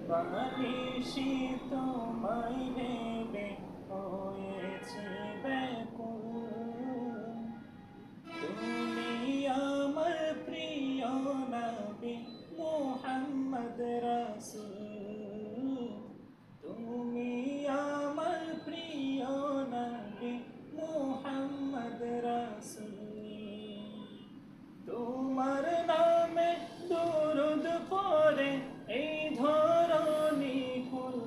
বানিশি তোমায় ভেবে হয়েছি ব্যাকুল। তুমি আমার প্রিয় নবী মুহাম্মদ রাসূল। তুমি আমার প্রিয় নবী মুহাম্মদ রাসূল। তোমার নামে দুরূদ পড়ে এই ধরণী কুল।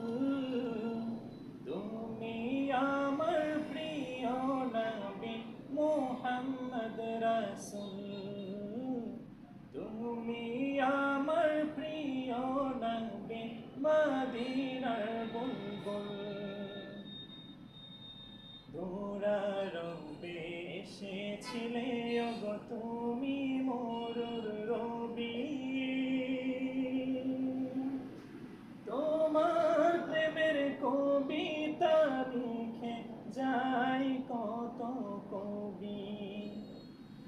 তুমি আমার প্রিয় নবী মুহাম্মদ রাসূল। তুমি আমার প্রিয় নবী মদিনার বুলবুল। দুরারোপে এসেছিলে ওগো তুমি মরুর রবি। তোমার প্রেমের কবিতা লিখে যাই কত কবি।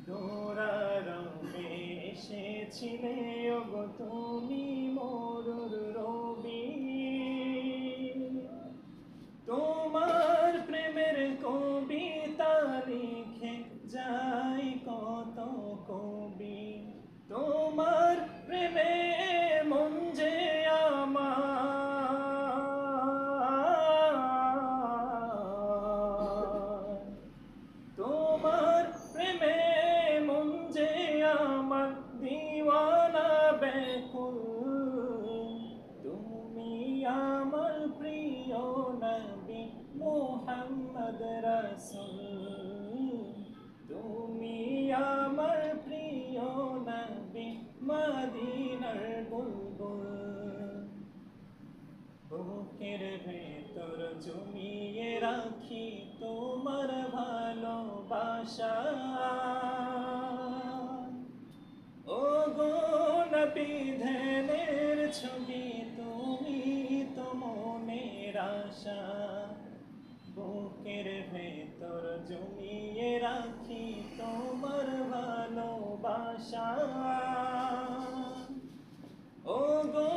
দুরারোপে এসেছিলে ওগো তুমি মরুর রবি। তোমার প্রেমের কবিতা লিখে যাই কত কবি। তোমার প্রেমে মন যে আমার। তোমার প্রেমে মন যে আমার দিওয়ানা ব্যাকুল। তুমি আমার প্রিয় নবী মুহাম্মদ রাসূল। তুমি আমার প্রিয় নবী মদিনার বুলবুল। বুকের ভেতর জমিয়ে রাখি তোমার ভালোবাসা। ও গো নবী ধ্যানের ছবি তুমি তো মনের আশা। বুকের ভেতর জমিয়ে রাখি তোমার ভালোবাসা। ও গো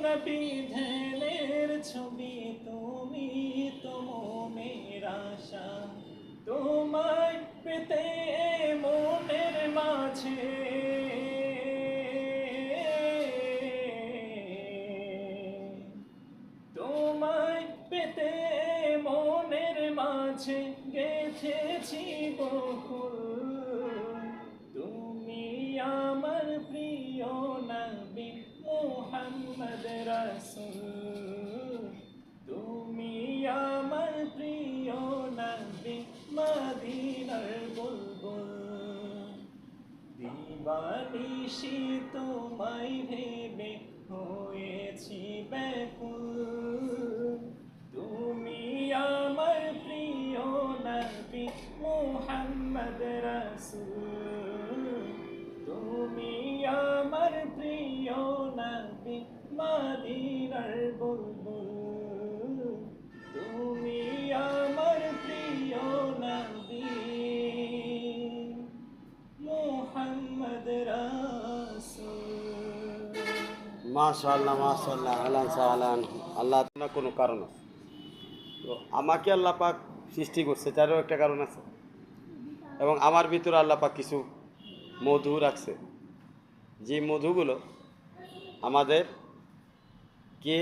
নবী ধ্যানের ছবি তুমি তো মনের আশা। তোমায় পেতে মনের মাঝে তোমায় পেতে মনের মাঝে গেঁথেছি বকুল। তুমি আমার প্রিয় নবী মুহাম্মদ রাসূল। তুমি আমার প্রিয় নবী মদিনার বুলবুল। দিবানিশি তোমায় ভেবে হয়েছি ব্যাকুল। তুমি আমার প্রিয় নবী মুহাম্মদ রাসূল। তুমি আমার প্রিয় নবী মদিনার বুলবুল। তুমি আমার প্রিয় নবী মুহাম্মদ রাসূল। মাশাআল্লাহ মাশাআল্লাহ, আহলান সাহলান। আল্লাহ না কোনো কারণ আছে তো আমাকে আল্লাহ পাক সৃষ্টি করছে, তারও একটা কারণ আছে। এবং আমার ভিতরে আল্লাহ পাক কিছু মধু রাখছে, যে মধুগুলো আমাদেরকে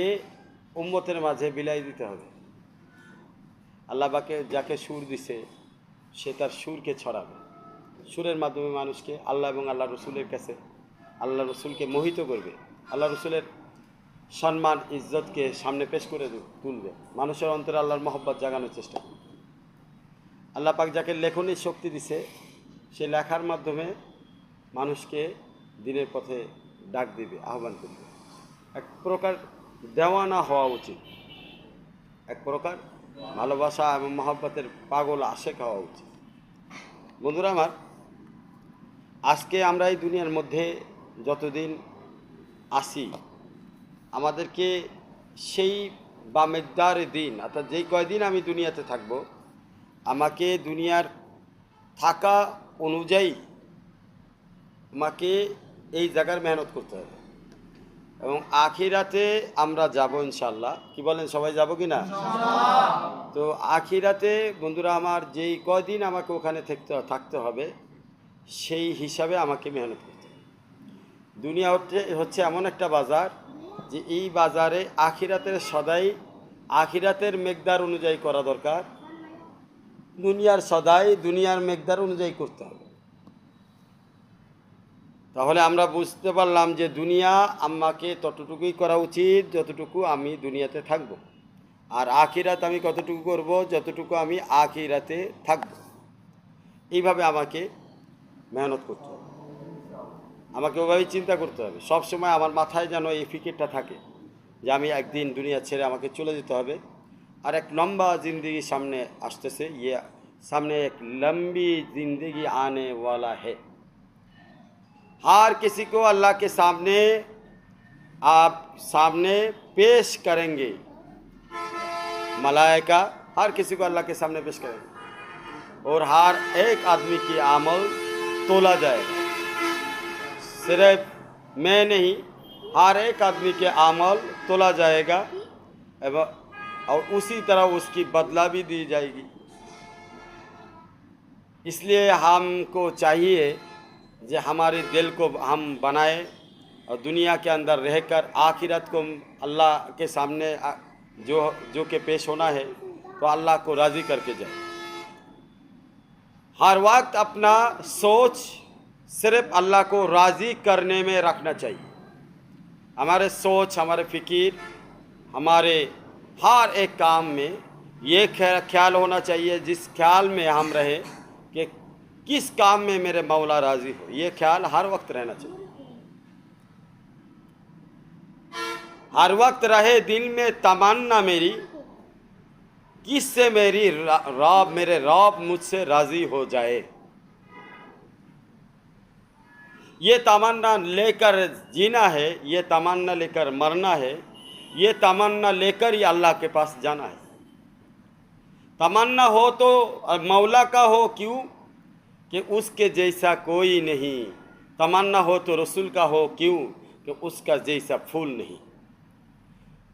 উম্মতের মাঝে বিলাই দিতে হবে। আল্লাহ পাকে যাকে সুর দিছে সে তার সুরকে ছড়াবে। সুরের মাধ্যমে মানুষকে আল্লাহ এবং আল্লাহ রসুলের কাছে আল্লাহ রসুলকে মোহিত করবে। আল্লাহ রসুলের সম্মান ইজ্জতকে সামনে পেশ করে তুলবে। মানুষের অন্তরে আল্লাহর মহব্বত জাগানোর চেষ্টা করবে। আল্লাহ পাক যাকে লেখনের শক্তি দিছে সে লেখার মাধ্যমে মানুষকে দিনের পথে ডাক দিবে, আহ্বান করবে। এক প্রকার দেওয়ানা হওয়া উচিত, এক প্রকার ভালোবাসা এবং মহব্বতের পাগল আশেক হওয়া উচিত। বন্ধুরা আমার, আজকে আমরা এই দুনিয়ার মধ্যে যতদিন আসি আমাদেরকে সেই বামেদার দিন, অর্থাৎ যেই কয়দিন আমি দুনিয়াতে থাকব, আমাকে দুনিয়ার থাকা অনুযায়ী আমাকে এই জায়গার মেহনত করতে হবে। এবং আখিরাতে আমরা যাব ইনশাল্লাহ। কি বলেন, সবাই যাব কি না? তো আখিরাতে বন্ধুরা আমার যেই কয়দিন আমাকে ওখানে থাকতে হবে সেই হিসাবে আমাকে মেহনত করতে হবে। দুনিয়া হচ্ছে এমন একটা বাজার যে এই বাজারে আখিরাতের সদাই আখিরাতের মেকদার অনুযায়ী করা দরকার, দুনিয়ার সদাই দুনিয়ার মেকদার অনুযায়ী করতে হবে। তাহলে আমরা বুঝতে পারলাম যে দুনিয়া আমাকে ততটুকুই করা উচিত যতটুকু আমি দুনিয়াতে থাকব, আর আখিরাত আমি কতটুকু করব যতটুকু আমি আখিরাতে থাকব। এইভাবে আমাকে মেহনত করতে হবে, আমাকে ওভাবেই চিন্তা করতে হবে। সব সময় আমার মাথায় যেন এই ফিকিরটা থাকে যে আমি একদিন দুনিয়া ছেড়ে আমাকে চলে যেতে হবে, আর এক লম্বা जिंदगी सामने আসতেছে। ये सामने एक लंबी जिंदगी आने वाला है। हर किसी को अल्लाह के सामने आप सामने पेश करेंगे, मलाइका हर किसी को अल्लाह के सामने पेश करेंगे और हर एक आदमी की अमल तोला जाएगा। सिर्फ मैं नहीं, हर एक आदमी के अमल तोला जाएगा और उसी तरह उसकी बदला भी दी जाएगी। इसलिए हमको चाहिए कि हमारे दिल को हम बनाए और दुनिया के अंदर रहकर आखिरत को अल्लाह के सामने जो के पेश होना है तो अल्लाह को राज़ी करके जाए। हर वक्त अपना सोच सिर्फ अल्लाह को राज़ी करने में रखना चाहिए। हमारे सोच, हमारे फ़िक्र, हमारे हर एक काम में ये ख्याल होना चाहिए, जिस ख्याल में हम रहे कि किस काम में मेरे मौला राज़ी हो, ये ख्याल हर वक्त रहना चाहिए। हर वक्त रहे दिल में तमन्ना मेरी, किससे मेरी मेरे रब मुझसे राज़ी हो जाए। ये तमन्ना लेकर जीना है, ये तमन्ना लेकर मरना है, ये तमन्ना लेकर ही अल्लाह के पास जाना है। तमन्ना हो तो मौला का हो, क्यों कि उसके जैसा कोई नहीं। तमन्ना हो तो रसूल का हो, क्यों कि उसका जैसा फूल नहीं।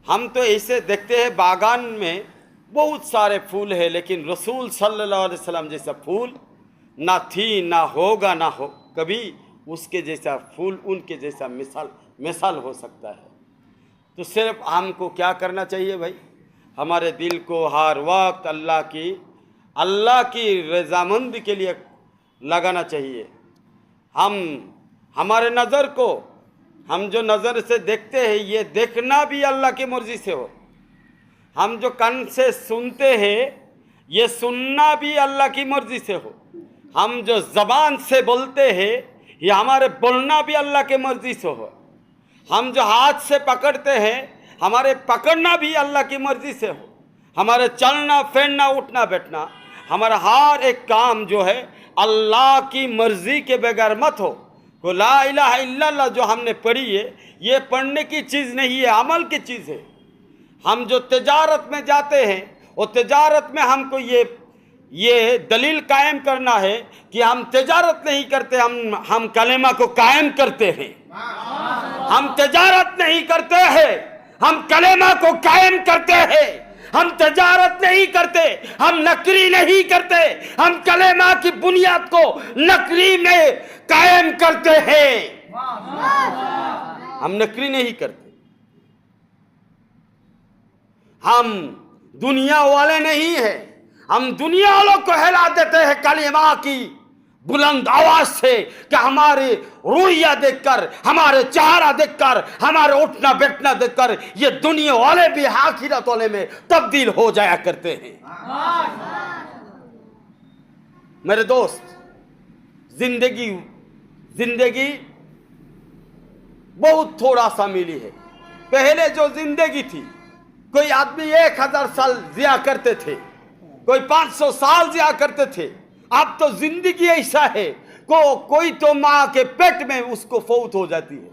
हम तो ऐसे देखते हैं बागान में बहुत सारे फूल हैं, लेकिन रसूल सल्लल्लाहु अलैहि वसल्लम जैसा फूल ना थी, ना होगा, ना हो कभी उसके जैसा फूल, उनके जैसा मिसाल हो सकता है। तो सिर्फ हमको क्या करना चाहिए भाई, हमारे दिल को हर वक्त अल्लाह की रज़ामंदी के लिए लगाना चाहिए। हमारे नज़र को, हम जो नज़र से देखते हैं ये देखना भी अल्लाह की मर्ज़ी से हो। हम जो कान से सुनते हैं ये सुनना भी अल्लाह की मर्ज़ी से हो। हम जो ज़बान से बोलते हैं ये हमारे बोलना भी अल्लाह के मर्ज़ी से हो। हम जो हाथ से पकड़ते हैं हमारे पकड़ना भी अल्लाह की मर्ज़ी से हो। हमारे चलना फिरना उठना बैठना हमारा हर एक काम जो है अल्लाह की मर्ज़ी के बगैर मत हो। को ला इलाहा इल्लल्लाह जो हमने पढ़ी है ये पढ़ने की चीज़ नहीं है, अमल की चीज़ है। हम जो तिजारत में जाते हैं वो तिजारत में हमको ये दलील कायम करना है कि हम तिजारत नहीं करते, हम कलेमा को कायम करते हैं। हम तिजारत नहीं करते हैं, हम कलेमा को कायम करते हैं। हम तिजारत नहीं करते, हम नकरी नहीं करते, हम कलेमा की बुनियाद को नकरी में कायम करते हैं। हम नकरी नहीं करते। हम दुनिया वाले नहीं हैं। हम दुनिया वालों को हिला देते हैं कलेमा की बुलंद आवाज से कि हमारे रोइया देखकर, हमारे चेहरा देखकर, हमारे उठना बैठना देखकर ये दुनिया वाले भी आखिरत वाले में तब्दील हो जाया करते हैं। मेरे दोस्त, जिंदगी बहुत थोड़ा सा मिली है। पहले जो जिंदगी थी कोई आदमी 1000 साल जिया करते थे, कोई 500 साल जिया करते थे। अब तो जिंदगी ऐसा है कोई तो माँ के पेट में उसको फौत हो जाती है।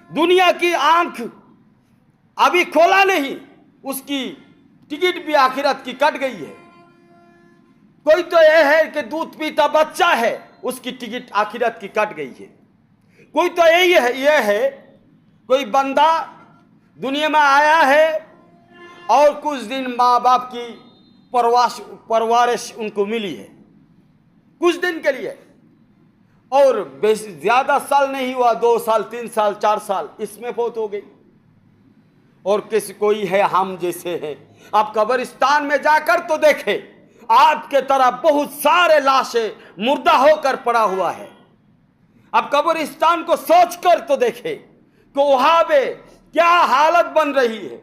दुनिया की आंख अभी खोला नहीं, उसकी टिकट भी आखिरत की कट गई है। कोई तो यह है कि दूध पीता बच्चा है, उसकी टिकट आखिरत की कट गई है। कोई तो यह है कोई बंदा दुनिया में आया है और कुछ दिन माँ बाप की परवरिश उनको मिली है, कुछ दिन के लिए, और ज्यादा साल नहीं हुआ, 2 साल 3 साल 4 साल, इसमें फौत हो गई। और किसी कोई है हम जैसे है, आप कब्रिस्तान में जाकर तो देखे, आपके तरह बहुत सारे लाशें मुर्दा होकर पड़ा हुआ है। आप कब्रिस्तान को सोचकर तो देखे कि वहां पे क्या हालत बन रही है।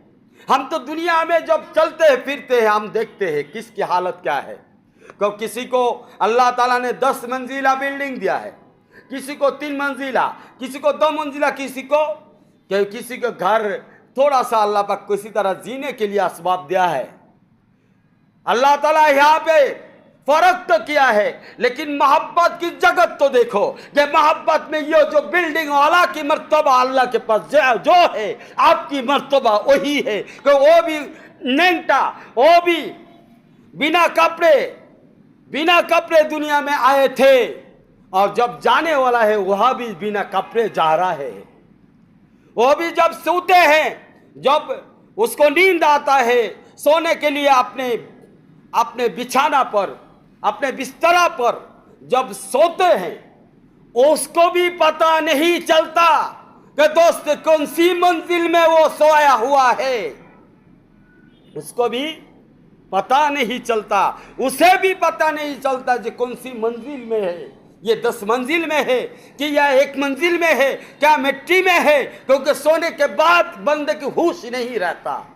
हम तो दुनिया में जब चलते हैं फिरते हैं, हम देखते हैं किसकी हालत क्या है। क्योंकि किसी को अल्लाह ताला ने 10 मंजिला बिल्डिंग दिया है, किसी को 3 मंजिला, किसी को 2 मंजिला, किसी को घर थोड़ा सा अल्लाह पाक किसी तरह जीने के लिए असबाब दिया है। अल्लाह ताला यहाँ पे फर्क तो किया है, लेकिन मोहब्बत की जगत तो देखो कि मोहब्बत में ये जो बिल्डिंग वाला की मर्तबा अल्लाह के पास जो है, आपकी मर्तबा वही है कि वो भी नेंटा, वो भी बिना कपड़े दुनिया में आए थे, और जब जाने वाला है वह भी बिना कपड़े जा रहा है। वो भी जब सोते हैं, जब उसको नींद आता है, सोने के लिए अपने बिछाना पर, अपने बिस्तरा पर जब सोते हैं, उसको भी पता नहीं चलता कि दोस्त कौन सी मंजिल में वो सोया हुआ है। उसको भी पता नहीं चलता, उसे भी पता नहीं चलता कि कौन सी मंजिल में है, ये 10 मंजिल में है कि यह 1 मंजिल में है, क्या मिट्टी में है, क्योंकि सोने के बाद बंदे की होश नहीं रहता।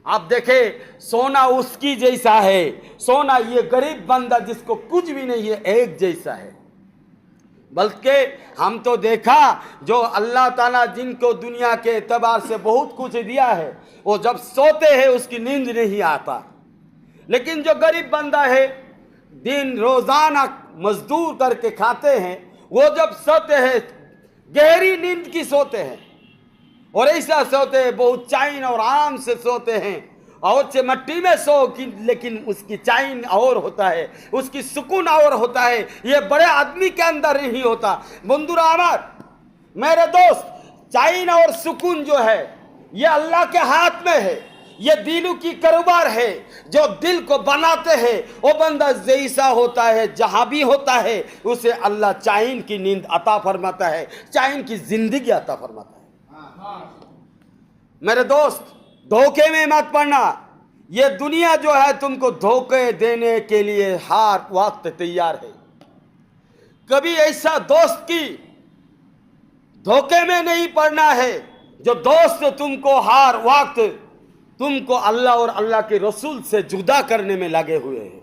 आप देखे, सोना उसकी जैसा है, सोना ये गरीब बंदा जिसको कुछ भी नहीं है एक जैसा है। बल्कि हम तो देखा जो अल्लाह ताला जिनको दुनिया के एतबार से बहुत कुछ दिया है, वो जब सोते हैं उसकी नींद नहीं आता। लेकिन जो गरीब बंदा है, दिन रोजाना मजदूर करके खाते हैं, वो जब सोते हैं गहरी नींद की सोते हैं, और ऐसा सोते हैं बहुत चैन और आराम से सोते हैं, और से मट्टी में सो कि, लेकिन उसकी चैन और होता है, उसकी सुकून और होता है। ये बड़े आदमी के अंदर नहीं होता। बंधुरा अमर, मेरे दोस्त, चैन और सुकून जो है ये अल्लाह के हाथ में है। ये दिलों की कारोबार है, जो दिल को बनाते हैं वो बंदा जैसा होता है, जहां भी होता है उसे अल्लाह चैन की नींद अता फरमाता है, चैन की जिंदगी अता फरमाता है। मेरे दोस्त, धोखे में मत पड़ना। ये दुनिया जो है तुमको धोखे देने के लिए हर वक्त तैयार है। कभी ऐसा दोस्त की धोखे में नहीं पड़ना है जो दोस्त तुमको हर वक्त तुमको अल्लाह और अल्लाह के रसूल से जुदा करने में लगे हुए हैं।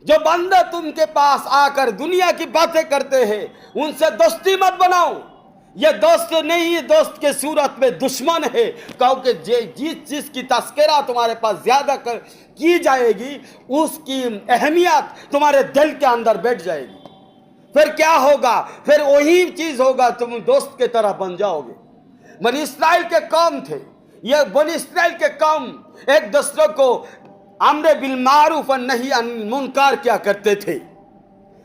जो बंदे तुमके पास आकर दुनिया की बातें करते हैं, उनसे दोस्ती मत बनाओ। ये दोस्त नहीं, ये दोस्त के सूरत में दुश्मन है, क्योंकि जिस चीज की तस्करा तुम्हारे पास ज्यादा की जाएगी उसकी अहमियत तुम्हारे दिल के अंदर बैठ जाएगी। फिर क्या होगा? फिर वही चीज होगा, तुम दोस्त के तरह बन जाओगे। बनी इस्राइल के कौम थे, ये बनी इस्राइल के कौम एक दूसरे को अम्र बिल मारूफ और नही अनिल मुनकर क्या करते थे,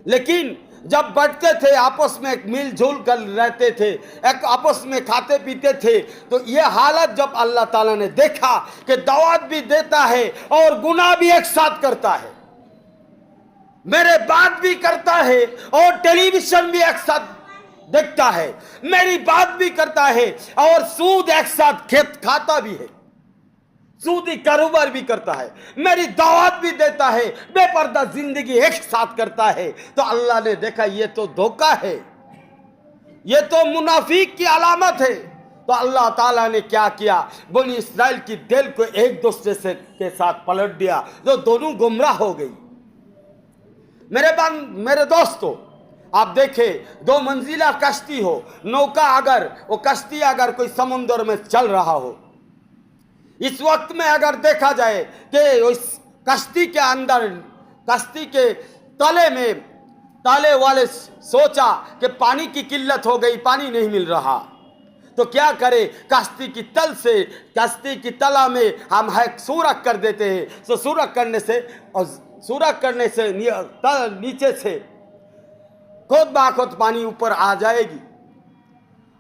लेकिन जब बढ़ते थे आपस में मिलजुल कर रहते थे, एक आपस में खाते पीते थे। तो ये हालत जब अल्लाह ताला ने देखा कि दावत भी देता है और गुनाह भी एक साथ करता है, मेरे बात भी करता है और टेलीविजन भी एक साथ देखता है, मेरी बात भी करता है और सूद एक साथ खाता भी है, सूदी कारोबार भी करता है, मेरी दावत भी देता है, बेपर्दा जिंदगी एक साथ करता है। तो अल्लाह ने देखा ये तो धोखा है, ये तो मुनाफिक की अलामत है। तो अल्लाह ताला ने क्या किया, बनी इस्राइल की दिल को एक दूसरे से के साथ पलट दिया, जो दोनों गुमराह हो गई। मेरे दोस्तों, आप देखें 2 मंजिला कश्ती हो, नौका अगर वो कश्ती अगर कोई समुद्र में चल रहा हो, इस वक्त में अगर देखा जाए कि उस कश्ती के अंदर, कश्ती के ताले वाले सोचा कि पानी की किल्लत हो गई, पानी नहीं मिल रहा, तो क्या करे, कश्ती की तला में हम है सूरख कर देते हैं। तो सूरख करने से नीचे से खुद ब खुद पानी ऊपर आ जाएगी।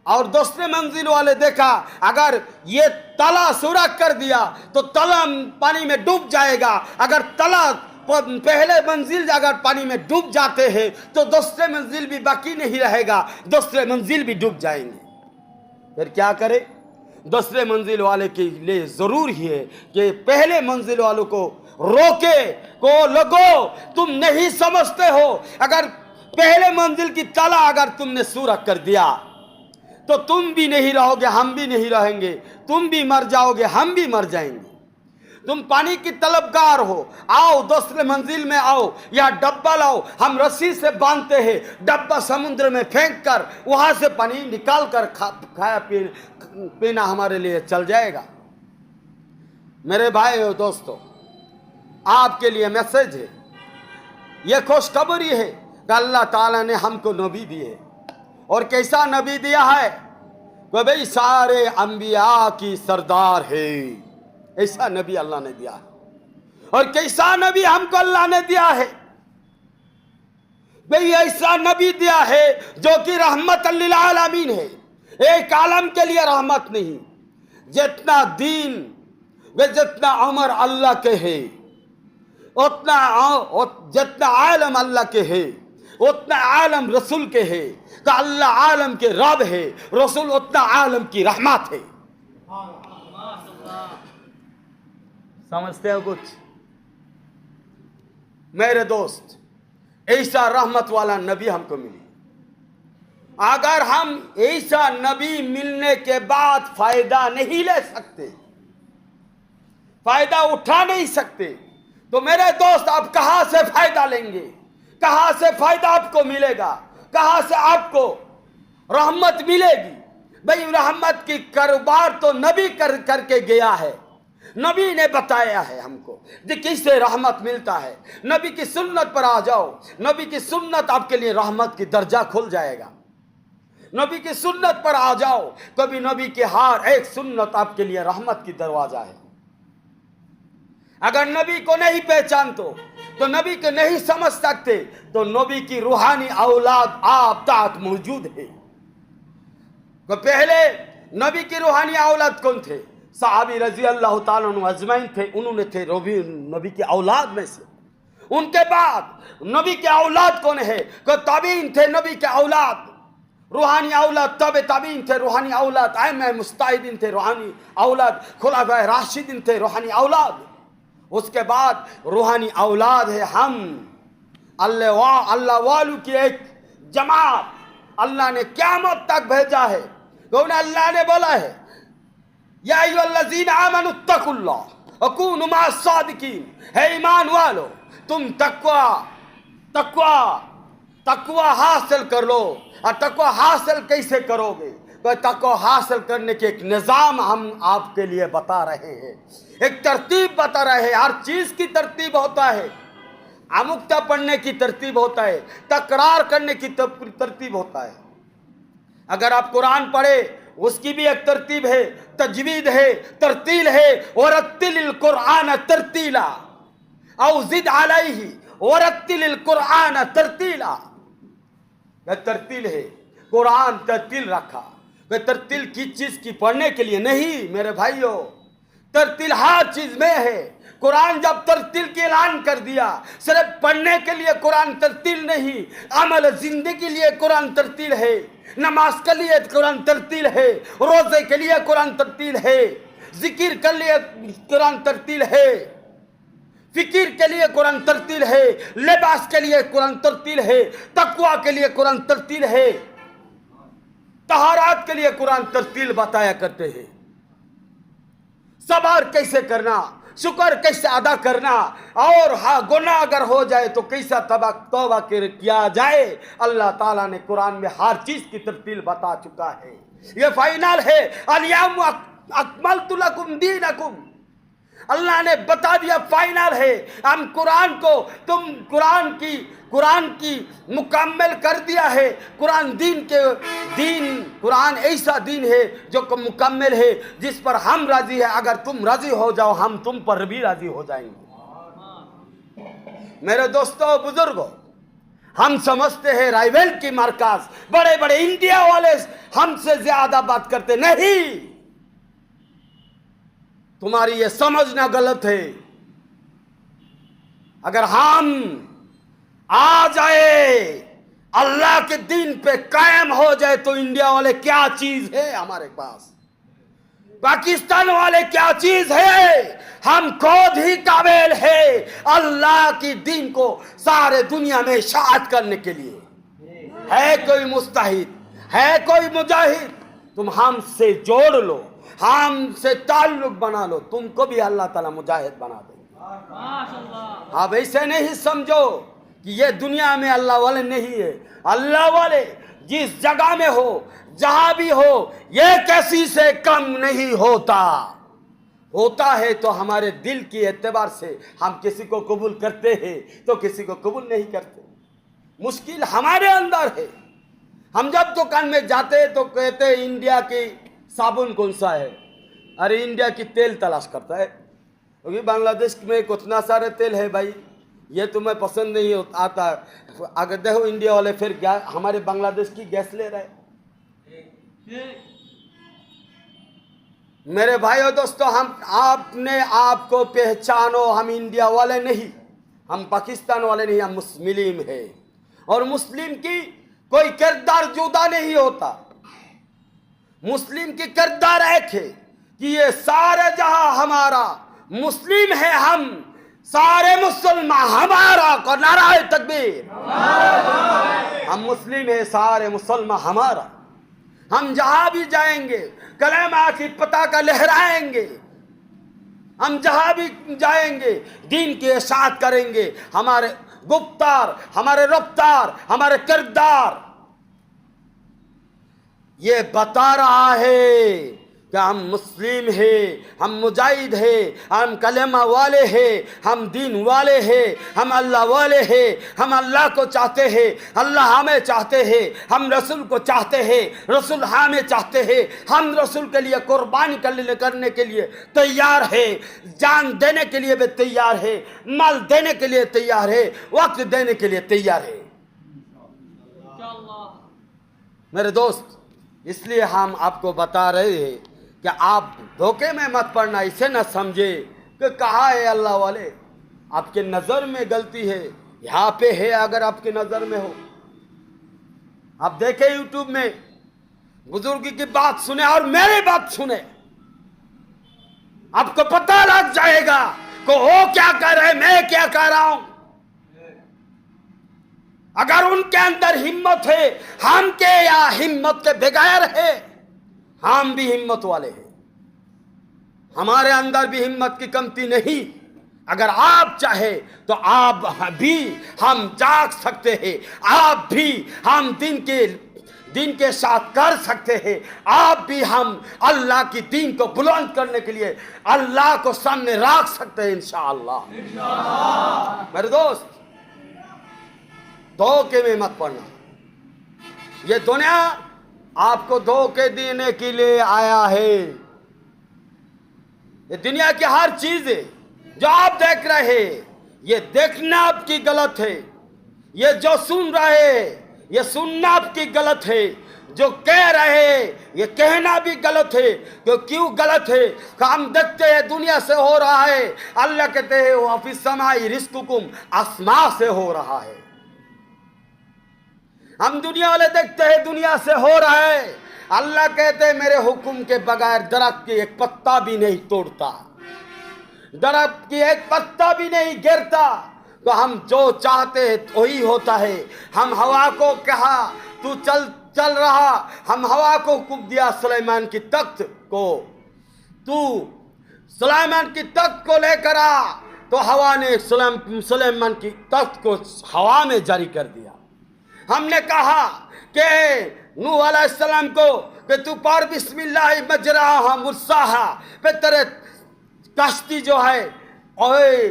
और दूसरे मंजिल वाले देखा अगर ये तला सुरख कर दिया तो तला पानी में डूब जाएगा, अगर तला पहले मंजिल अगर पानी में डूब जाते हैं तो दूसरे मंजिल भी बाकी नहीं रहेगा, दूसरे मंजिल भी डूब जाएंगे। फिर क्या करे? दूसरे मंजिल वाले के लिए जरूर ही है कि पहले मंजिल वालों को रोके, को लगो तुम नहीं समझते हो, अगर पहले मंजिल की तला अगर तुमने सुरख कर दिया तो तुम भी नहीं रहोगे, हम भी नहीं रहेंगे, तुम भी मर जाओगे, हम भी मर जाएंगे। तुम पानी की तलबगार हो, आओ दूसरे मंजिल में आओ, या डब्बा लाओ, हम रस्सी से बांधते हैं, डब्बा समुद्र में फेंक कर वहां से पानी निकाल कर खाया पीना हमारे लिए चल जाएगा। मेरे भाई और दोस्तों, आपके लिए मैसेज है, यह खुशखबरी है कि अल्लाह ताला ने हमको नबी दिए। और कैसा नबी दिया है? कि भाई सारे अंबिया की सरदार है, ऐसा नबी अल्लाह ने दिया है। और कैसा नबी हमको अल्लाह ने दिया है? भाई ऐसा नबी दिया है जो कि रहमत लिल आलमीन है, एक आलम के लिए रहमत नहीं। जितना दीन वे जितना उमर अल्लाह के है, उतना जितना आलम अल्लाह के है उतना आलम रसूल के है। तो अल्लाह आलम के रब है, रसूल उतना आलम की रहमत है। समझते हो कुछ? मेरे दोस्त, ऐसा रहमत वाला नबी हमको मिली। अगर हम ऐसा नबी मिलने के बाद फायदा नहीं ले सकते, फायदा उठा नहीं सकते, तो मेरे दोस्त आप कहां से फायदा लेंगे? कहां से फायदा आपको मिलेगा? कहां से आपको रहमत मिलेगी? भाई रहमत की कारोबार तो नबी करके गया है, नबी ने बताया है हमको कि किससे रहमत मिलता है। नबी की सुन्नत पर आ जाओ, नबी की सुन्नत आपके लिए रहमत की दर्जा खुल जाएगा। नबी की सुन्नत पर आ जाओ, कभी नबी के हर एक सुन्नत आपके लिए रहमत की दरवाजा है। अगर नबी को नहीं पहचानते तो नबी को नहीं समझ सकते, तो नबी की रूहानी औलाद आप तक मौजूद है। तो पहले नबी की रूहानी औलाद कौन थे? सहाबी रजी अल्लाह ताला अन्हु अजमैन थे, उन्होंने थे नबी की औलाद में से। उनके बाद नबी के औलाद कौन है? तो ताबीन थे नबी के औलाद, रूहानी औलाद, तबे ताबीन थे रूहानी औलाद, आइम्मा मुस्ताहिदीन थे रूहानी औलाद, खुलाफाए राशिदीन थे रूहानी औलाद। उसके बाद रूहानी औलाद है हम, अल्लाह वालों की एक जमात अल्लाह ने क़यामत तक भेजा है। तो उन्हें अल्लाह ने बोला है, या अय्युहल्लज़ीना आमनु तक़ुल्लाह व कूनू मअस सादिकीन, है ईमान वालो तुम तकवा हासिल कर लो। और तकवा हासिल कैसे करोगे? तो तकवा हासिल करने के एक निज़ाम हम आपके लिए बता रहे हैं, एक तरतीब बता रहे हैं। हर चीज की तरतीब होता है, अमुक्ता पढ़ने की तरतीब होता है, तकरार करने की तरतीब होता है। अगर आप कुरान पढ़े उसकी भी एक तरतीब है, तजवीद है, तरतील है। वरत्तिलिल कुरान तरतीला औ ज़िद अलैहि वरत्तिलिल कुरान तरतीला। यह तरतील है, कुरान तरतील रखा। वह तरतील की चीज की पढ़ने के लिए नहीं मेरे भाइयों, तरतील हर चीज में है। कुरान जब तरतील की ऐलान कर दिया, सिर्फ पढ़ने के लिए कुरान तरतील नहीं, अमल जिंदगी के लिए कुरान तरतील है, नमाज के लिए कुरान तरतील है, रोजे के लिए कुरान तरतील है, जिक्र के लिए कुरान तरतील है, फिकिर के लिए कुरान तरतील है, लिबास के लिए कुरान तरतील है, तकवा के लिए कुरान तरतील है, तहारात के लिए कुरान तरतील बताया करते हैं। सबर कैसे करना, शुक्र कैसे अदा करना, और हाँ गुनाह अगर हो जाए तो कैसा तौबा किया जाए, अल्लाह ताला ने कुरान में हर चीज की तरतील बता चुका है। ये फाइनल है, अल-यौम अकमलतु लकुम दीनकुम, अल्लाह ने बता दिया फाइनल है। हम कुरान को कुरान की मुकम्मल कर दिया है। कुरान ऐसा दीन है जो मुकम्मल है, जिस पर हम राजी है। अगर तुम राजी हो जाओ हम तुम पर भी राजी हो जाएंगे। मेरे दोस्तों बुजुर्गों, हम समझते हैं राइवल की मरकज, बड़े बड़े इंडिया वाले हमसे ज्यादा बात करते नहीं। तुम्हारी ये समझना गलत है। अगर हम आ जाए, अल्लाह के दीन पे कायम हो जाए, तो इंडिया वाले क्या चीज है हमारे पास, पाकिस्तान वाले क्या चीज है, हम खुद ही काबिल है अल्लाह की दीन को सारे दुनिया में इशाअत करने के लिए। है कोई मुस्ताहिद, है कोई मुजाहिद, तुम हमसे जोड़ लो, हमसे ताल्लुक बना लो, तुमको भी अल्लाह ताला मुजाहिद बना देंगे। आप ऐसे नहीं समझो कि ये दुनिया में अल्लाह वाले नहीं है। अल्लाह वाले जिस जगह में हो, जहां भी हो, ये किसी से कम नहीं होता। होता है तो हमारे दिल की एतबार से हम किसी को कबूल करते हैं तो किसी को कबूल नहीं करते। मुश्किल हमारे अंदर है। हम जब दुकान में जाते हैं तो कहते हैं इंडिया की साबुन कौन सा है, अरे इंडिया की तेल तलाश करता है, क्योंकि बांग्लादेश में कितना सारे तेल है भाई, ये तुम्हें पसंद नहीं आता। अगर देखो इंडिया वाले फिर हमारे बांग्लादेश की गैस ले रहे। मेरे भाइयों दोस्तों, हम अपने आप को पहचानो, हम इंडिया वाले नहीं, हम पाकिस्तान वाले नहीं, हम मुस्लिम है। और मुस्लिम की कोई किरदार जुदा नहीं होता। मुस्लिम की किरदार एक है कि ये सारे जहां हमारा, मुस्लिम है हम, सारे मुसलमान हमारा को नाराए तकबीर। हम मुस्लिम है, सारे मुसलमान हमारा। हम जहां भी जाएंगे कलेमा की पताका लहराएंगे। हम जहां भी जाएंगे दीन की इशाअत करेंगे। हमारे गुफ्तार, हमारे रफ्तार, हमारे किरदार ये बता रहा है कि हम मुस्लिम हैं, हम मुजाहिद हैं, हम कलेमा वाले हैं, हम दीन वाले हैं, हम अल्लाह वाले हैं। हम अल्लाह को चाहते हैं, अल्लाह हमें चाहते हैं, हम रसूल को चाहते हैं, रसूल हमें चाहते हैं। हम रसूल के लिए कुर्बानी करने के लिए तैयार है, जान देने के लिए भी तैयार है, माल देने के लिए तैयार है, वक्त देने के लिए तैयार है। मेरे दोस्त, इसलिए हम आपको बता रहे हैं कि आप धोखे में मत पड़ना। इसे न समझे कि कहाँ है अल्लाह वाले, आपके नज़र में गलती है, यहाँ पे है। अगर आपके नज़र में हो, आप देखें यूट्यूब में, बुजुर्ग की बात सुने और मेरी बात सुने, आपको पता लग जाएगा कि वो क्या कर रहे, मैं क्या कर रहा हूं। अगर उनके अंदर हिम्मत है, हम के या हिम्मत के बगैर है, हम भी हिम्मत वाले हैं, हमारे अंदर भी हिम्मत की कमती नहीं। अगर आप चाहे तो आप भी हम जाग सकते हैं, आप भी हम दिन के साथ कर सकते हैं। आप भी हम अल्लाह की दीन को बुलंद करने के लिए अल्लाह को सामने रख सकते हैं इंशाअल्लाह। मेरे दोस्त, धोखे में मत पड़ना। ये दुनिया आपको धोखे देने के लिए आया है। ये दुनिया की हर चीज है जो आप देख रहे हैं, ये देखना आपकी गलत है। ये जो सुन रहे हैं, ये सुनना आपकी गलत है। जो कह रहे हैं, ये कहना भी गलत है। तो क्यों गलत है? हम देखते हैं दुनिया से हो रहा है। अल्लाह कहते हैं वो फिस समाई रिज़्कुकुम, आसमां से हो रहा है। हम दुनिया वाले देखते हैं दुनिया से हो रहा है। अल्लाह कहते हैं मेरे हुक्म के बगैर दरख्त की एक पत्ता भी नहीं तोड़ता, दरख्त की एक पत्ता भी नहीं गिरता। तो हम जो चाहते हैं वही होता है। हम हवा को कहा तू चल रहा, हम हवा को हुक्म दिया सुलेमान की तख्त को, तू सुलेमान की तख्त को लेकर आ, तो हवा ने सुलेमान की तख्त को हवा में जारी कर दिया। हमने कहा कि नूह अलैहिस्सलाम को कि तू पर बिस्मिल्लाह मजराहा मुर्साहा, पे तेरे कश्ती जो है ओए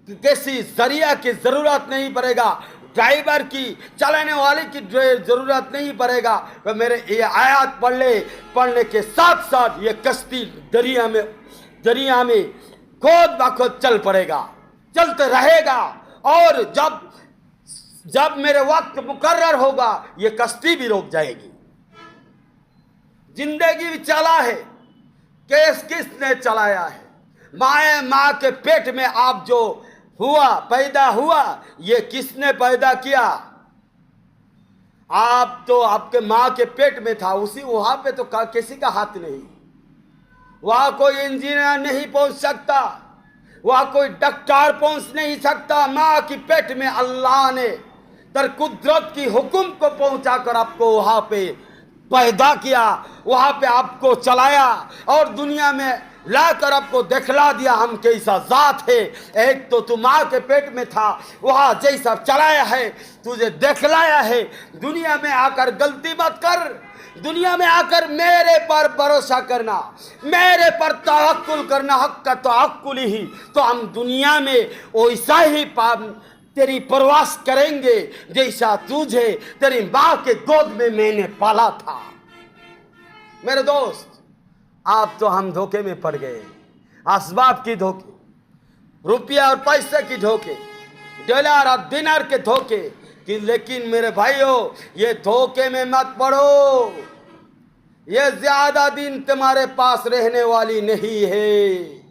किसी जरिया की जरूरत नहीं पड़ेगा, ड्राइवर की, चलाने वाले की जरूरत नहीं पड़ेगा। तो मेरे ये आयत पढ़ने के साथ साथ ये कश्ती दरिया में खुद ब खुद चल पड़ेगा, चलते रहेगा। और जब मेरे वक्त मुकर्रर होगा ये कश्ती भी रुक जाएगी। जिंदगी चला है, केस किसने चलाया है? माँ के पेट में आप जो पैदा हुआ, ये किसने पैदा किया? आप तो आपके माँ के पेट में था, उसी वहां पे तो किसी का हाथ नहीं। वहां कोई इंजीनियर नहीं पहुंच सकता, वहां कोई डॉक्टर पहुंच नहीं सकता। माँ की पेट में अल्लाह ने तर कुदरत की हुक्म को पहुंचाकर आपको वहां पे पैदा किया, वहां पे आपको चलाया और दुनिया में लाकर आपको दिखला दिया हम कैसा जात है। एक तो तू माँ के पेट में था, वहां जैसा चलाया है तुझे दिखलाया है। दुनिया में आकर गलती मत कर, दुनिया में आकर मेरे पर भरोसा करना, मेरे पर तवक्कुल करना, हक का तवक्कुल ही तो हम दुनिया में वैसा ही तेरी परवास करेंगे जैसा तुझे तेरी माँ के गोद में मैंने पाला था। मेरे दोस्त, आप तो हम धोखे में पड़ गए, असबाब की धोखे, रुपया और पैसे की धोखे, डॉलर और दिनार के धोखे कि। लेकिन मेरे भाइयों, ये धोखे में मत पड़ो, ये ज्यादा दिन तुम्हारे पास रहने वाली नहीं है।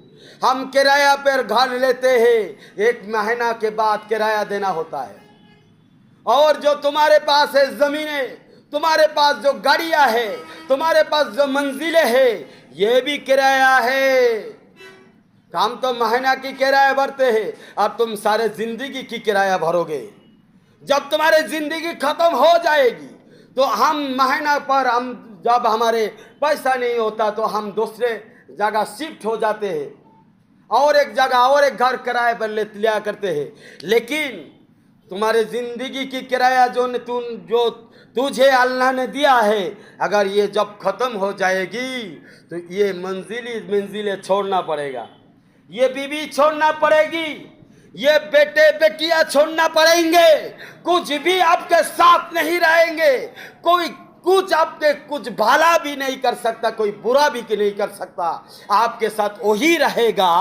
हम किराया पर घर लेते हैं, 1 महीना के बाद किराया देना होता है। और जो तुम्हारे पास है जमीनें, तुम्हारे पास जो गाड़ियां है, तुम्हारे पास जो मंजिलें है, ये भी किराया है। हम तो महीना की किराया भरते हैं, अब तुम सारे जिंदगी की किराया भरोगे। जब तुम्हारी जिंदगी खत्म हो जाएगी तो हम महीना पर जब हमारे पैसा नहीं होता तो हम दूसरे जगह शिफ्ट हो जाते हैं और एक जगह और एक घर किराए पर लिया करते हैं। लेकिन तुम्हारे जिंदगी की किराया जो तुझे अल्लाह ने दिया है, अगर ये जब खत्म हो जाएगी तो ये मंजिलें छोड़ना पड़ेगा, ये बीवी छोड़ना पड़ेगी, ये बेटे बेटियां छोड़ना पड़ेंगे। कुछ भी आपके साथ नहीं रहेंगे, कोई कुछ आपके कुछ भला भी नहीं कर सकता, कोई बुरा भी नहीं कर सकता। आपके साथ वही रहेगा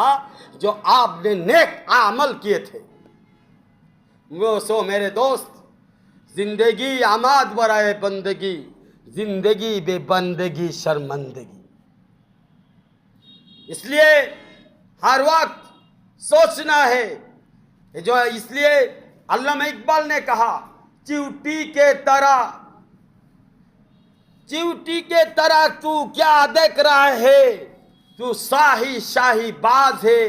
जो आपने नेक अमल किए थे। वो सो मेरे दोस्त, जिंदगी आमाद बराए बंदगी, जिंदगी बेबंदगी शर्मंदगी। इसलिए हर वक्त सोचना है जो, इसलिए अल्लामा इकबाल ने कहा, चिवटी के तरह तू क्या देख रहा है, तू शाही बाज है,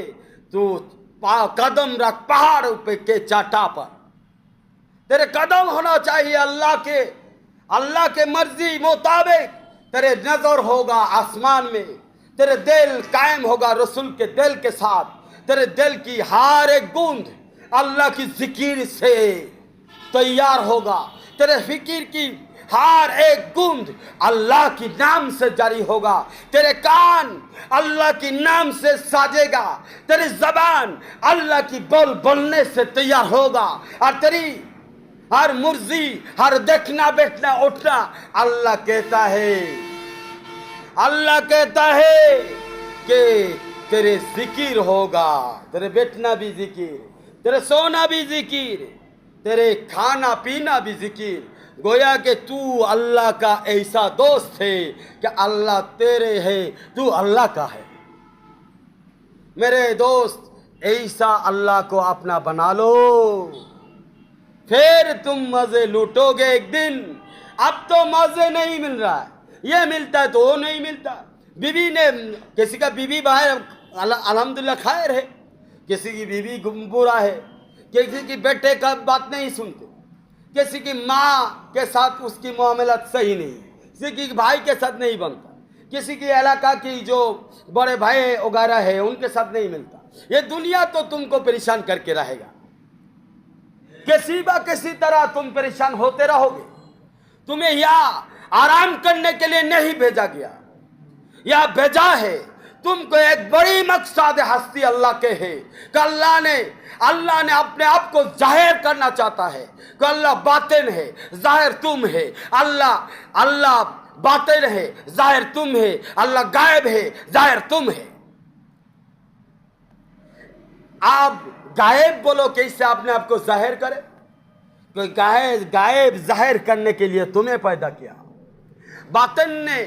तू कदम रख पहाड़ पे के चाटा पर। तेरे कदम होना चाहिए अल्लाह के मर्जी मुताबिक। तेरे नजर होगा आसमान में, तेरे दिल कायम होगा रसूल के दिल के साथ। तेरे दिल की हर एक गूंज अल्लाह की जिक्र से तैयार होगा, तेरे फिक्र की हर एक गूंज अल्लाह की नाम से जारी होगा। तेरे कान अल्लाह की नाम से साजेगा, तेरी जबान अल्लाह की बोलने से तैयार होगा और तेरी हर मुर्जी, हर देखना बैठना उठना अल्लाह कहता है कि तेरे जिक्र होगा, तेरे बैठना भी जिक्र, तेरे सोना भी जिक्र, तेरे खाना पीना भी जिक्र। गोया कि तू अल्लाह का ऐसा दोस्त है कि अल्लाह तेरे है, तू अल्लाह का है। मेरे दोस्त, ऐसा अल्लाह को अपना बना लो, फिर तुम मजे लूटोगे एक दिन। अब तो मजे नहीं मिल रहा है, ये मिलता है तो वो नहीं मिलता। बीवी ने, किसी का बीवी बाहर अल्हम्दुलिल्लाह खैर है, किसी की बीवी बुरा है, किसी की बेटे का बात नहीं सुनते, किसी की माँ के साथ उसकी मामलात सही नहीं, किसी की भाई के साथ नहीं बनता, किसी की इलाका की जो बड़े भाई वगैरह है उनके साथ नहीं मिलता। ये दुनिया तो तुमको परेशान करके रहेगा, किसी तरह तुम परेशान होते रहोगे। तुम्हें यहाँ आराम करने के लिए नहीं भेजा गया, यह भेजा है तुमको एक बड़ी मकसद हस्ती अल्लाह के है कि अल्लाह ने अपने आप को जाहिर करना चाहता है कि अल्लाह बातिन है, जाहिर तुम है। अल्लाह बातिन है, जाहिर तुम है। अल्लाह गायब है, जाहिर तुम है। आप गायब बोलो, कैसे अपने आप को जाहिर करे? तो गायब जाहिर करने के लिए तुम्हें पैदा किया। बातिन ने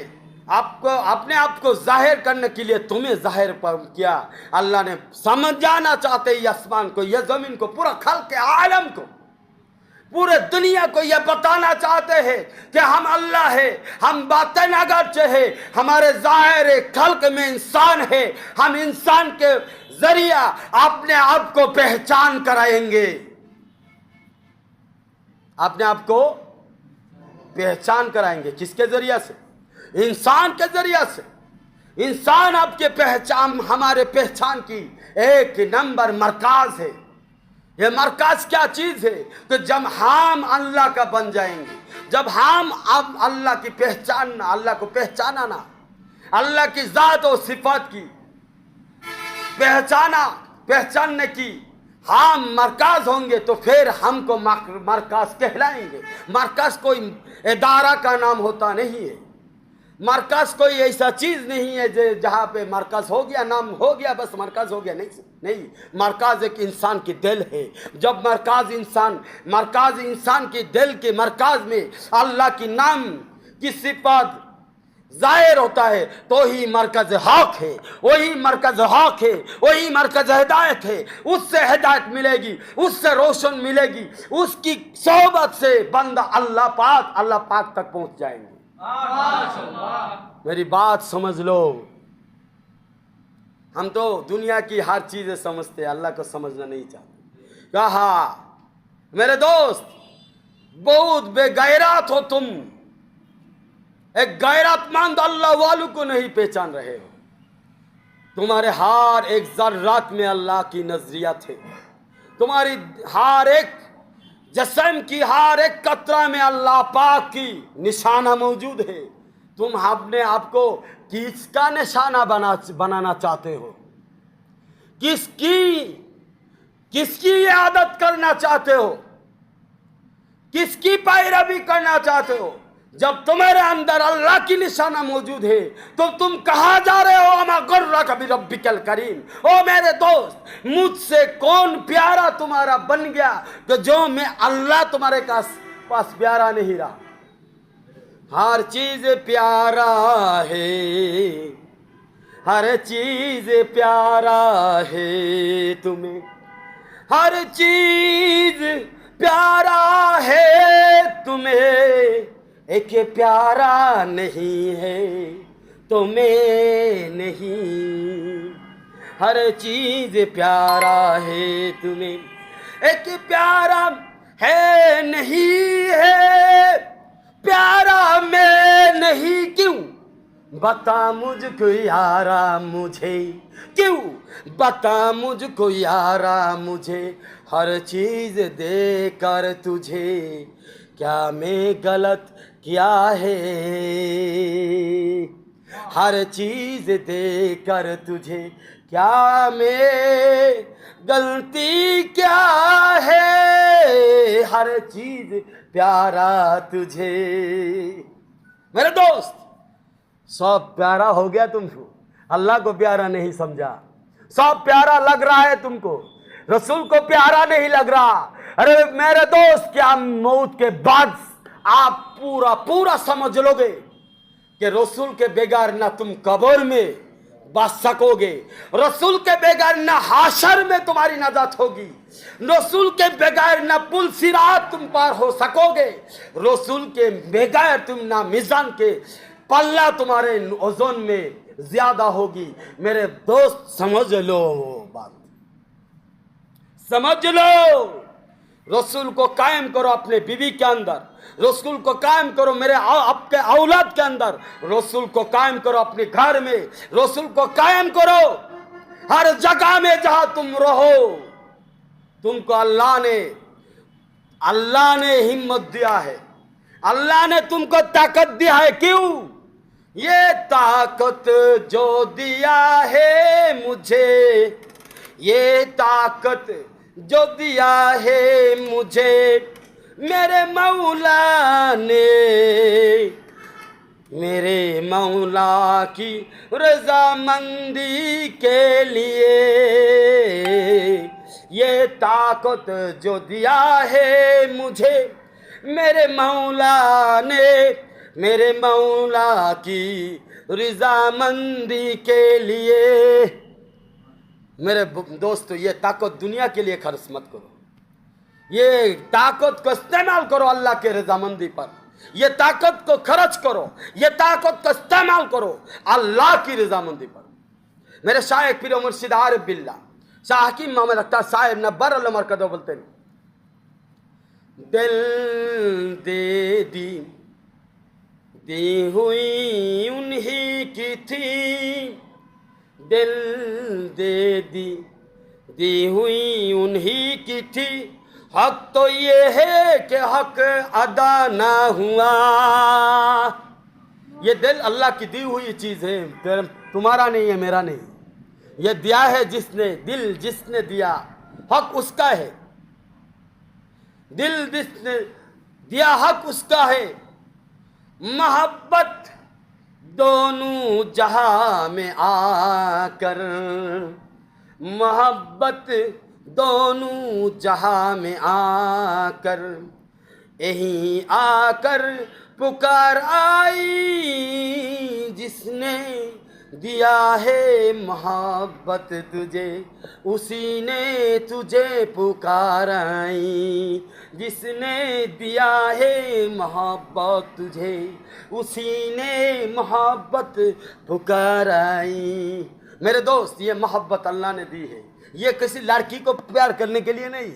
आपको अपने आप को जाहिर करने के लिए तुम्हें जाहिर किया। अल्लाह ने समझाना चाहते ये आसमान को, ये जमीन को, पूरा खल्क के आलम को, पूरे दुनिया को यह बताना चाहते हैं कि हम अल्लाह है, हम बातें अगरचे है, हमारे जाहिर खल्क में इंसान है, हम इंसान के जरिया अपने आप को पहचान कराएंगे, अपने आप को पहचान कराएंगे। किसके जरिया से? इंसान के जरिया से। इंसान आपके पहचान, हमारे पहचान की एक नंबर मरकाज है। ये मरकज क्या चीज है? तो जब हम अल्लाह का बन जाएंगे, जब हम अब अल्लाह की पहचान, अल्लाह को पहचाना ना, अल्लाह की जात और सिफात की पहचानने की हम मरकज होंगे, तो फिर हमको मरकज कहलाएंगे। मरकज कोई इदारा का नाम होता नहीं है, मरकज कोई ऐसा चीज नहीं है जहाँ पे मरकज हो गया, नाम हो गया, बस मरकज हो गया। नहीं, मरकज एक इंसान की दिल है। जब मरकज इंसान की दिल के मरकज में अल्लाह की नाम की सिफात जाहिर होता है, तो ही मरकज हक है, वही मरकज हक है, वही मरकज हिदायत है। उससे हिदायत मिलेगी, उससे रोशन मिलेगी, उसकी सोहबत से बंदा अल्लाह पाक तक पहुंच जाएंगे। मेरी बात समझ लो। हम तो दुनिया की हर चीज समझते हैं, अल्लाह को समझना नहीं चाहते। कहा मेरे दोस्त, बहुत बेगैरत हो तुम, एक गैरतमंद अल्लाह वालों को नहीं पहचान रहे हो। तुम्हारे हर एक जर्रात में अल्लाह की नजरियत है, तुम्हारी हर एक जिस्म की हर एक कतरा में अल्लाह पाक की निशाना मौजूद है। तुम अपने आप को किसका निशाना बनाना चाहते हो? किसकी आदत करना चाहते हो? किसकी पैरवी करना चाहते हो? जब तुम्हारे अंदर अल्लाह की निशाना मौजूद है, तो तुम कहाँ जा रहे हो? अमा गुर्रक बिरब्बिकल करीम। ओ मेरे दोस्त, मुझसे कौन प्यारा तुम्हारा बन गया कि जो मैं अल्लाह तुम्हारे पास प्यारा नहीं रहा? हर चीज प्यारा है, हर चीज प्यारा है तुम्हें, हर चीज प्यारा है तुम्हें, एक प्यारा नहीं है तो मैं नहीं। हर चीज प्यारा है तुम्हें, एक प्यारा है नहीं है, प्यारा मैं नहीं। क्यों बता मुझको यारा मुझे, क्यों बता मुझको यारा मुझे, हर चीज देकर तुझे क्या मैं गलत क्या है? हर चीज देकर तुझे क्या मैं गलती क्या है? हर चीज प्यारा तुझे। मेरे दोस्त, सब प्यारा हो गया तुमको, अल्लाह को प्यारा नहीं समझा। सब प्यारा लग रहा है तुमको, रसूल को प्यारा नहीं लग रहा। अरे मेरे दोस्त, क्या मौत के बाद आप पूरा समझ लोगे कि रसूल के बगैर ना तुम कब्र में बच सकोगे, रसूल के बगैर ना हाशर में तुम्हारी नजात होगी, रसूल के बगैर ना पुल सिरात तुम पार हो सकोगे, रसूल के बगैर तुम ना मिजान के पल्ला तुम्हारे ओजोन में ज्यादा होगी। मेरे दोस्त समझ लो, बात समझ लो। रसूल को कायम करो अपने बीवी के अंदर, रसूल को कायम करो मेरे आपके औलाद के अंदर, रसूल को कायम करो अपने घर में, रसूल को कायम करो हर जगह में जहां तुम रहो। तुमको अल्लाह ने हिम्मत दिया है, अल्लाह ने तुमको ताकत दिया है। क्यों? ये ताकत जो दिया है मुझे, ये ताकत जो दिया है मुझे मेरे मौला ने, मेरे मौला की रजामंदी के लिए, ये ताकत जो दिया है मुझे मेरे मौला ने, मेरे मौला की रज़ामंदी के लिए। मेरे दोस्तों, ये ताकत दुनिया के लिए खर्च मत करो, ये ताकत को इस्तेमाल करो अल्लाह के रज़ामंदी पर। ये ताकत को खर्च करो, ये ताकत को इस्तेमाल करो अल्लाह की रज़ामंदी पर। मेरे शायख पीर मुर्शिद आरिफ बिल्ला शाह हकीम मोहम्मद अख्तर साहब नब्बर अल मरकज़ बोलते हैं, दिल दे दी हुई उन्हीं की थी, दिल दे दी हुई उन्हीं की थी, हक तो ये है कि हक अदा ना हुआ। ये दिल अल्लाह की दी हुई चीज़ है, तुम्हारा नहीं है, मेरा नहीं। ये दिया है जिसने, दिल जिसने दिया हक उसका है, दिल जिसने दिया हक उसका है। मोहब्बत दोनों जहां में आकर, मोहब्बत दोनों जहां में आकर, यहीं आकर पुकार आई, जिसने दिया है मोहब्बत तुझे, उसी ने तुझे पुकाराई। जिसने दिया है मोहब्बत तुझे, उसी ने मोहब्बत पुकाराई। मेरे दोस्त, ये मोहब्बत अल्लाह ने दी है, ये किसी लड़की को प्यार करने के लिए नहीं,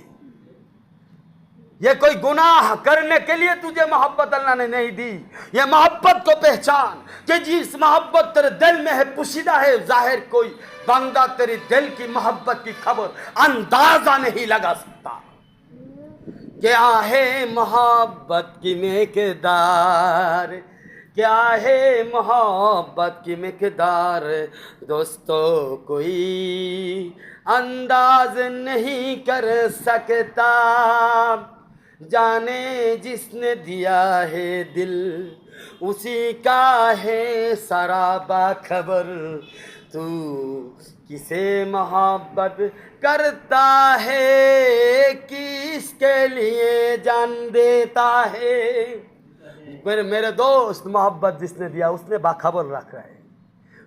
ये कोई गुनाह करने के लिए तुझे मोहब्बत अल्लाह ने नहीं दी। ये मोहब्बत को पहचान कि जिस मोहब्बत तेरे दिल में है, पुशीदा है, जाहिर कोई बंदा तेरी दिल की मोहब्बत की खबर अंदाजा नहीं लगा सकता। क्या है मोहब्बत की मिकदार, क्या है मोहब्बत की मिकदार, दोस्तों कोई अंदाज नहीं कर सकता। जाने जिसने दिया है दिल, उसी का है सराबा खबर। तू किसे मोहब्बत करता है, किसके लिए जान देता है। मेरे दोस्त, मोहब्बत जिसने दिया उसने बाखबर रखा है।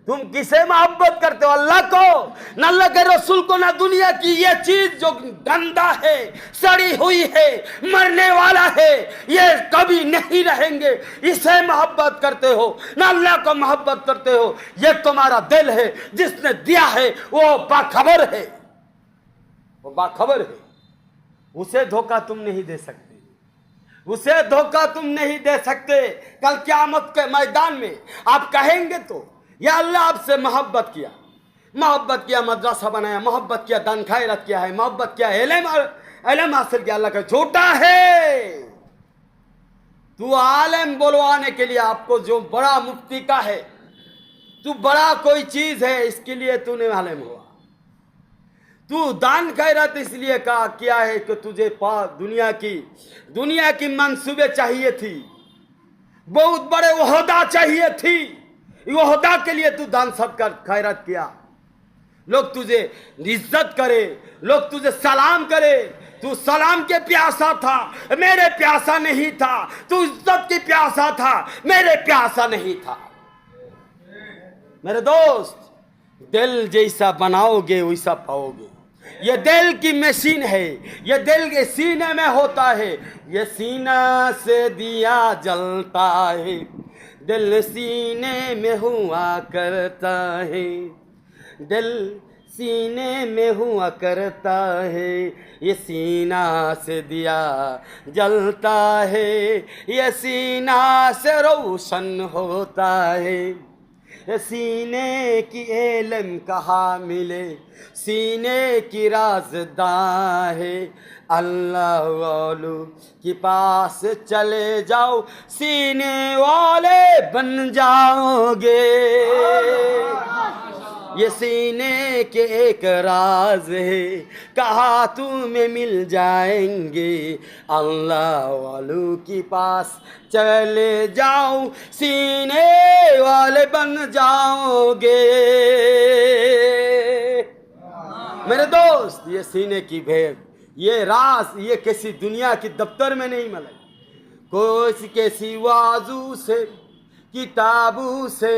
तुम किसे मोहब्बत करते हो, अल्लाह को, न अल्लाह के रसूल को, न दुनिया की ये चीज जो गंदा है, सड़ी हुई है, मरने वाला है, ये कभी नहीं रहेंगे, इसे मोहब्बत करते हो, न अल्लाह को मोहब्बत करते हो। ये तुम्हारा दिल है, जिसने दिया है वो बाखबर है, वो बाखबर है। उसे धोखा तुम नहीं दे सकते, उसे धोखा तुम नहीं दे सकते। कल क़यामत के मैदान में आप कहेंगे तो, या अल्लाह आपसे मोहब्बत किया, मोहब्बत किया, मदरसा बनाया, मोहब्बत किया, दान खैरत किया है, मोहब्बत किया, इल्म हासिल किया, अल्लाह का झूठा है। तू आलिम बोलवाने के लिए आपको जो बड़ा मुफ्ती का है, तू बड़ा कोई चीज है, इसके लिए तूने आलिम हुआ। तू दान खैरत इसलिए कहा किया है कि तुझे दुनिया की मंसूबे चाहिए थी, बहुत बड़े ओहदा चाहिए थी, ओहदा के लिए तू दान सब कर खैरत किया। लोग तुझे इज्जत करे, लोग तुझे सलाम करे, तू सलाम के प्यासा था, मेरे प्यासा नहीं था। तू इज्जत की प्यासा था, मेरे प्यासा नहीं था। मेरे दोस्त, दिल जैसा बनाओगे वैसा पाओगे। ये दिल की मशीन है, ये दिल के सीने में होता है, ये सीना से दिया जलता है, दिल सीने में हुआ करता है, दिल सीने में हुआ करता है, ये सीना से दिया जलता है, ये सीना से रोशन होता है। सीने की इल्म कहाँ मिले, सीने की राज़दां है, अल्लाह वालों के पास चले जाओ, सीने वाले बन जाओगे। ये सीने के एक राज है, कहाँ तुम्हें मिल जाएंगे, अल्लाह वालों के पास चले जाओ, सीने वाले बन जाओगे। मेरे दोस्त, ये सीने की भेद, ये राज, ये किसी दुनिया की दफ्तर में नहीं मिले। कोई किसी वाजू से किताबों से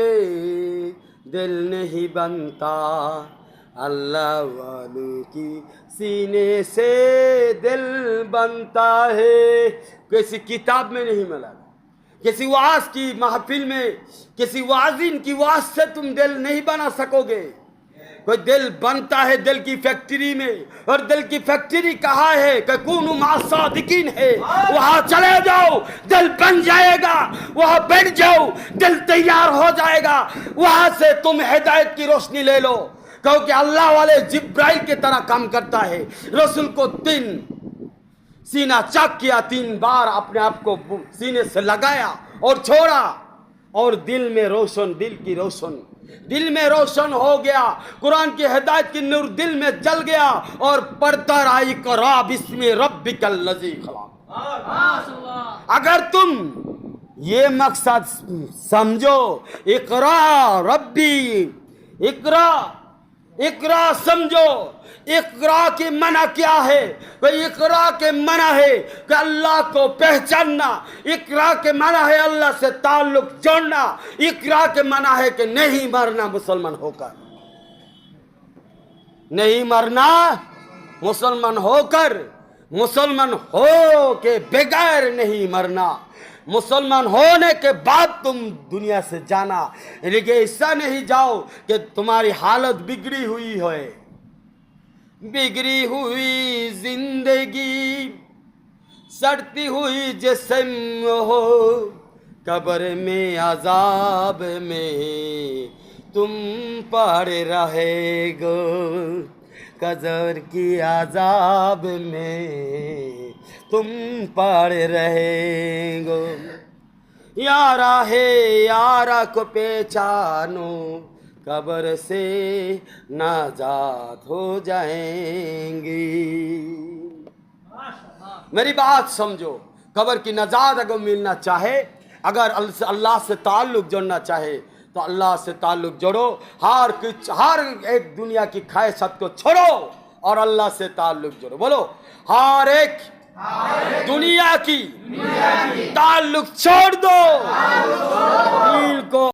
दिल नहीं बनता, अल्लाह वाले की सीने से दिल बनता है। किसी किताब में नहीं मिला, किसी वाज की महफिल में, किसी वाजिन की वाज से तुम दिल नहीं बना सकोगे। कोई दिल बनता है दिल की फैक्ट्री में, और दिल की फैक्ट्री कहाँ है? कूनु मा सादिकीन है। वहां चले जाओ, दिल बन जाएगा। वहां बैठ जाओ, दिल तैयार हो जाएगा। वहां से तुम हिदायत की रोशनी ले लो, क्योंकि अल्लाह वाले जिब्राइल की तरह काम करता है। रसूल को 3 सीना चक किया, 3 बार अपने आप को सीने से लगाया और छोड़ा, और दिल में रोशन, दिल की रोशन, दिल में रोशन हो गया। कुरान की हिदायत की नूर दिल में जल गया, और पढ़ता रहा इक़रा बिस्मि रब्बिकल लज़ी खलक़। अगर तुम ये मकसद समझो, इक़रा रब्बी, इक़रा, इक़रा समझो। इक़रा की मना क्या है? कोई इक़रा के मना है कि अल्लाह को पहचानना। इक़रा के मना है अल्लाह से ताल्लुक जोड़ना। इक़रा के मना है कि नहीं मरना मुसलमान होकर, नहीं मरना मुसलमान होकर, मुसलमान हो के बगैर नहीं मरना। मुसलमान होने के बाद तुम दुनिया से जाना, लेकिन ऐसा नहीं जाओ कि तुम्हारी हालत बिगड़ी हुई है। बिगड़ी हुई जिंदगी, सड़ती हुई जिस्म हो, कब्र में अजाब में तुम पड़े रहेगो, कब्र की अजाब में तुम पड़े रहेगो। यारा है यारा को पहचानो, कब्र से नाजात हो जाएंगी। मेरी बात समझो, कब्र की नजात अगर मिलना चाहे, अगर अल्लाह से ताल्लुक जोड़ना चाहे, तो अल्लाह से ताल्लुक जोड़ो। हर एक दुनिया की ख्वाहिशात को छोड़ो और अल्लाह से ताल्लुक जोड़ो। बोलो, हर एक दुनिया की ताल्लुक छोड़ दो, दिल को